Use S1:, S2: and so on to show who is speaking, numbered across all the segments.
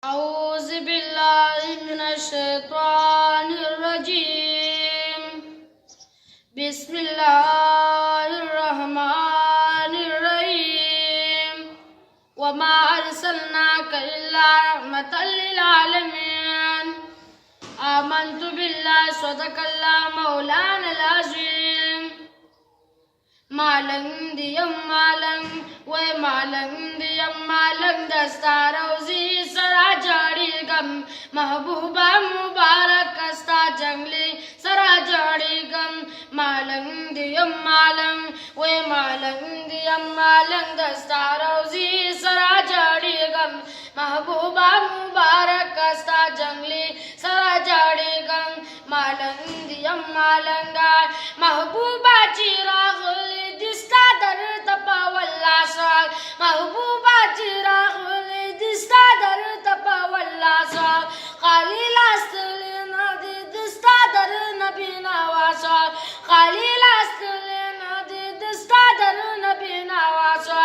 S1: औज़ु बिल्लाहि मिनश्शैतानिर्रजीम। बिस्मिल्लाहिर्रहमानिर्रहीम। वमा अर्सलनाका इल्ला रहमतल लिल आलमीन। आमन्तु बिल्लाहि सदक़ल्लाहु मौलानल अज़ीम। मालंदियम मालंग वे मालंदियम मालंग दस्तारौजी सरा जाड़ी गम महबूबा मुबारक कस्ता जंगली सरा जाड़ी गम मालंदियम मालंग वे मालंदियम मालंग दस्तारौजी सरा जाड़ी गम महबूबा मुबारक कस्ता जंगली सरा जाड़ी गम मालंदियम मालंगा महबूबा चिरागुल दिस्ता दर तपा वल्ला साग महबूबा चिरागुल दिस्ता दर तपा वल्ला साग खाली लास्तल नदी दिस्ता दर नबी नवासा खाली लास्तल नदी दिस्ता दर नबी नवासा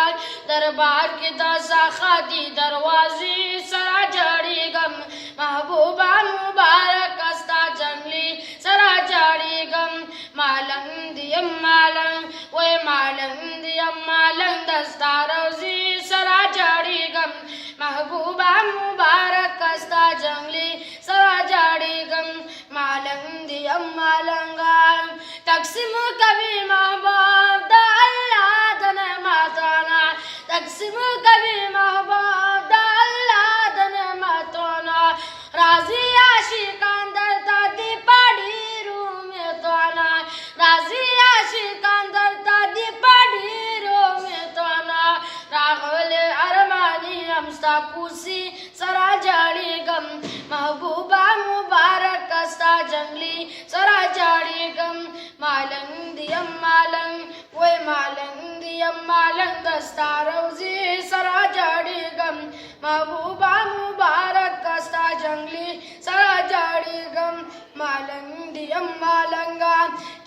S1: दरबार की दसा खादी दरवाजे सरा जड़ी गम महबूबा मुबारक कस्ता जंगली सरा जड़ी गम मालंदियम मालंग वे मालंदियम मालंग दस्तारौजी सरा जड़ी गम महबूबा मुबारक कस्ता जंगली सरा जड़ी गम मालंदियम मालंगा तकसीम कभी महबूब अल्लाह दन माताना तकसीम कभी महबूब अल्लाह दन माताना राजी आशिकान दरता दी पड़ी रूम तोना राजी आशिकान दरता दी पड़ी रूम तोना राहुल अरमानी हमस्ता कुसी सरा जड़ी गम महबूबा मुबारक कस्ता जंगली सरा जड़ी गम मालंदियम मालंग वे मालंदियम मालंग दस्तारौजी सरा जड़ी गम महबूबा मुबारक कस्ता जंगली सरा जड़ी गम मालंदियम मालंगा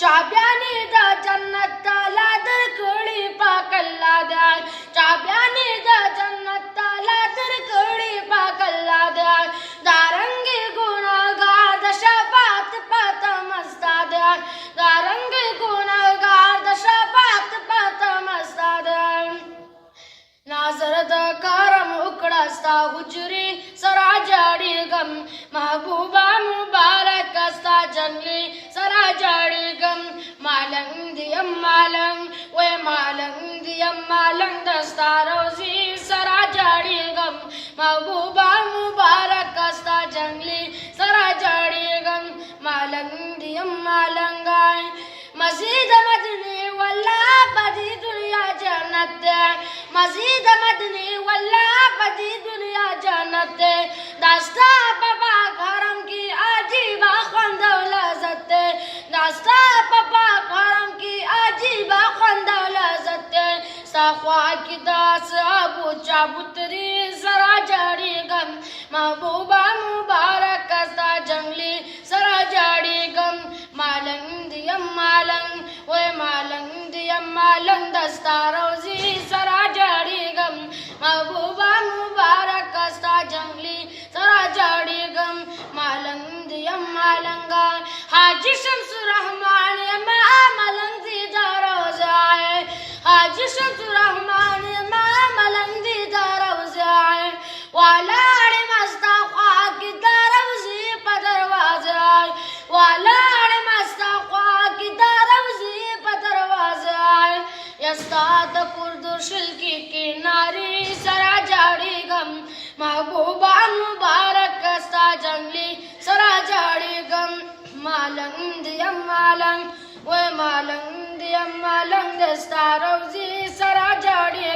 S1: चाब्यानी दा जन्नत ताला दर कड़ी पाकल्ला दा चाब्यानी दा जन्नत ताला दर कड़ी पाकल्ला दा दारंगी गुनाहगार दशफात पत मस्ता दा दारंगी गुनाहगार दशफात पत मस्ता दा नाजर द करम उकड़स्ता हुजरी सरा जड़ी गम महबूबा मुबारक कस्ता जंगली सरा जड़ी गम मालंदियम मालंग वे मालंदियम मालंग दस्तारौजी सरा जड़ी गम महबूबा मुबारक कस्ता जंगली सरा जड़ी गम मालंदियम मालंगा मजीद मदनी वल्ला बदी दुनिया जन्नत मजीद मदनी वल्ला बदी दुनिया जन्नत दास्ता पापा करम की अजीबा खंदौलज़त दास्ता पापा करम की अजीबा खंदौलज़त सख्वा की दास अबू चाबुतरी सरा जड़ी गम महबूबा मुबारक कस्ता जंगली सरा जड़ी गम मालंदियम मालंग वे मालंदियम मालंग दस्तारौजी सरा जड़ी गम महबूबा मुबारक कस्ता जंगली सरा जड़ी गम मालंदियम मालंगा हाजी शम्सुर रहमान मलंग दीदा रोज़ाए हाजी शम्सुर रहमान मलंग दीदा रोज़ाए वालाड़े मस्ता की दरौजी पदरवाज़ाए वालाड़े मस्ता की दरौजी पदरवाज़ाए यस्ताद पुरदुर्शिल की किनारी सरा जड़ी गम महबूबा मुबारक कस्ता जंगली सरा जड़ी गम मालंदियम मालंग वे मालंदियम मालंग दस्तारौजी सरा जड़ी